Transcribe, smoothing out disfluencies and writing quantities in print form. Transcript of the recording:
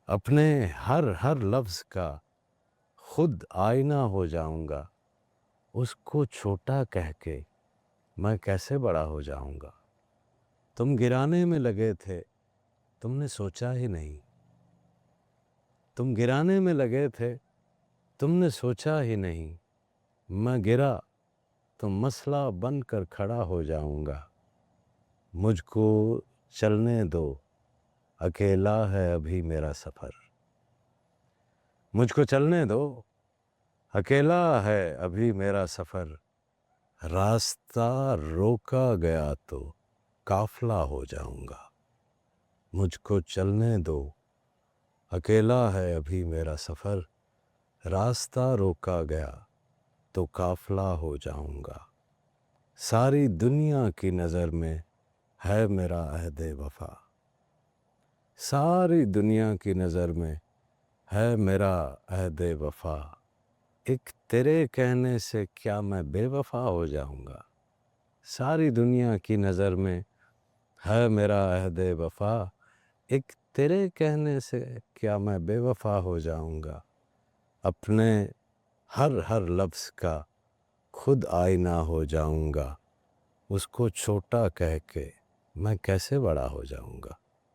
اپنے ہر لفظ کا خود آئینہ ہو جاؤں گا، اس کو چھوٹا کہہ کے میں کیسے بڑا ہو جاؤں گا۔ تم گرانے میں لگے تھے، تم نے سوچا ہی نہیں، تم گرانے میں لگے تھے، تم نے سوچا ہی نہیں، میں گرا تو مسئلہ بن کر کھڑا ہو جاؤں گا۔ مجھ کو چلنے دو، اکیلا ہے ابھی میرا سفر۔ مجھ کو چلنے دو، اکیلا ہے ابھی میرا سفر۔ راستہ روکا گیا تو قافلہ ہو جاؤں گا۔ مجھ کو چلنے دو، اکیلا ہے ابھی میرا سفر۔ راستہ روکا گیا تو قافلہ ہو جاؤں گا۔ ساری دنیا کی نظر میں ہے میرا عہد وفا۔ ساری دنیا کی نظر میں ہے میرا عہد وفا۔ ایک تیرے کہنے سے کیا میں بے وفا ہو جاؤں گا۔ ساری دنیا کی نظر میں ہے میرا عہد وفا۔ ایک تیرے کہنے سے کیا میں بے وفا ہو جاؤں گا۔ اپنے ہر لفظ کا خود آئینہ ہو جاؤں گا، اس کو چھوٹا کہہ کے میں کیسے بڑا ہو جاؤں گا۔